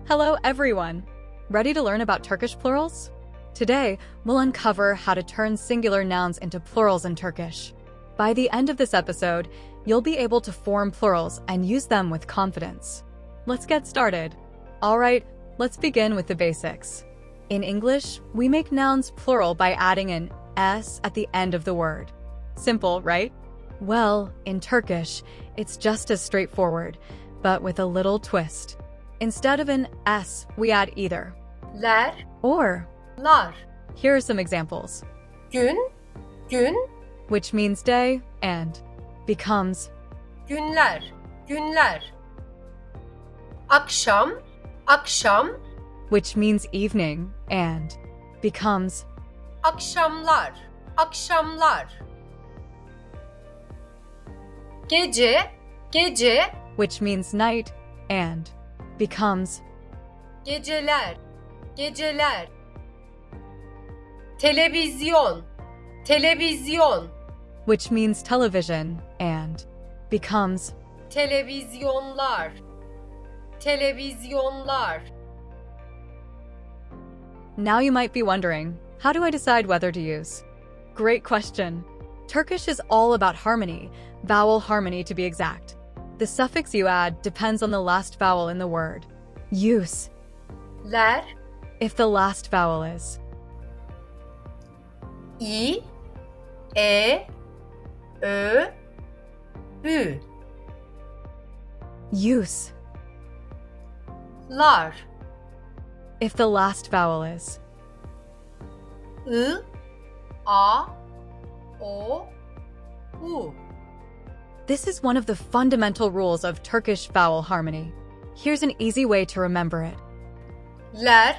Hello everyone! Ready to learn about Turkish plurals? Today, we'll uncover how to turn singular nouns into plurals in Turkish. By the end of this episode, you'll be able to form plurals and use them with confidence. Let's get started. Alright, let's begin with the basics. In English, we make nouns plural by adding an s at the end of the word. Simple, right? Well, in Turkish, it's just as straightforward, but with a little twist. Instead of an s, we add either ler, or. lar, Here are some examples, gün, gün, which means day, and becomes. günler, günler. Akşam, akşam, Which means evening, and becomes. akşamlar, akşamlar. Gece, gece, Which means night, and becomes. geceler, geceler. Televizyon, televizyon, Which means television, and becomes. televizyonlar, televizyonlar. Now you might be wondering, how do I decide whether to use? Great question. Turkish is all about harmony, vowel harmony to be exact. The suffix you add depends on the last vowel in the word. Use, Ler, if the last vowel is. i, e, ö, ü. Use, Lar, if the last vowel is. I, a, o, u. This is one of the fundamental rules of Turkish vowel harmony. Here's an easy way to remember it. Ler,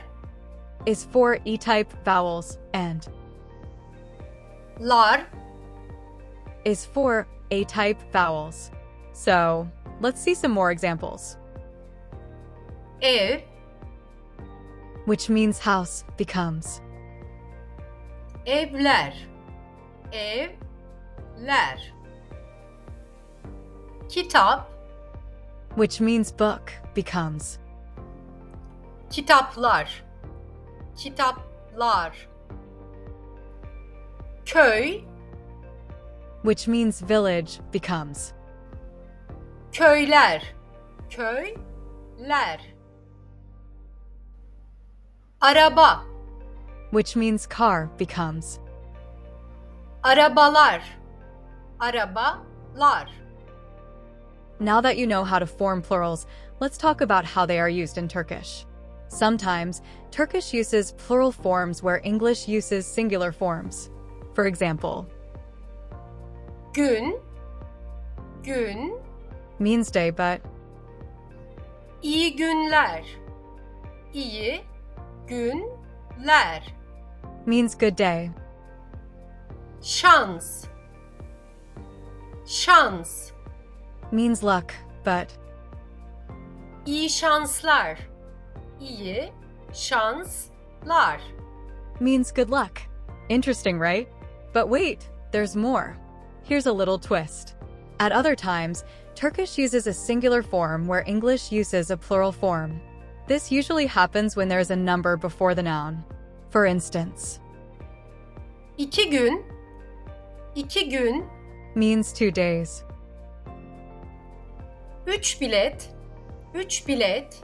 Is for E-type vowels, and lar, is for A-type vowels. So, let's see some more examples. ev, Which means house becomes. evler, evler. Kitap, Which means book becomes. kitaplar, kitaplar. Köy, Which means village becomes. köyler, köyler. Araba, Which means car becomes. arabalar, arabalar. Now that you know how to form plurals, let's talk about how they are used in Turkish. Sometimes, Turkish uses plural forms where English uses singular forms. For example, Gün, gün, means day, but iyi günler, iyi günler. means good day. Şans, şans, Means luck, but iyi şanslar, iyi şanslar. means good luck. Interesting, right? But wait, there's more. Here's a little twist. At other times, Turkish uses a singular form where English uses a plural form. This usually happens when there's a number before the noun. For instance, İki gün, iki gün, means 2 days. üç bilet, üç bilet.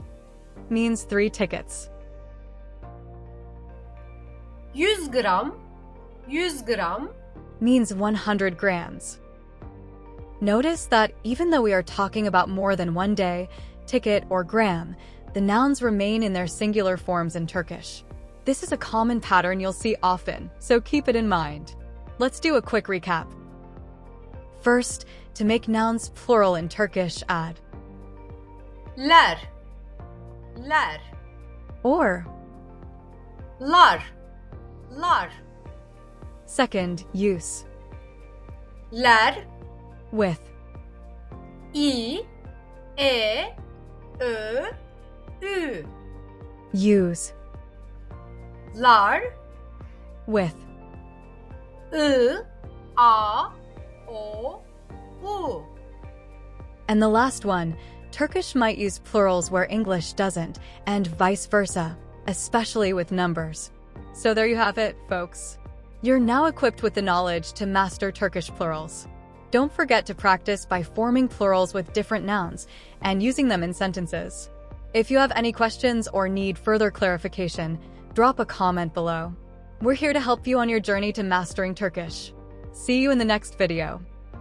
Means 3 tickets. 100 gram, 100 gram. Means 100 grams. Notice that even though we are talking about more than 1 day, ticket, or gram, the nouns remain in their singular forms in Turkish. This is a common pattern you'll see often, so keep it in mind. Let's do a quick recap. First, to make nouns plural in Turkish, add Ler, ler, or. lar, lar. Second, use Ler, with i, e, ö, ü. use Lar, with I, a, o, u. And the last one, Turkish might use plurals where English doesn't, and vice versa, especially with numbers. So there you have it, folks. You're now equipped with the knowledge to master Turkish plurals. Don't forget to practice by forming plurals with different nouns and using them in sentences. If you have any questions or need further clarification, drop a comment below. We're here to help you on your journey to mastering Turkish. See you in the next video.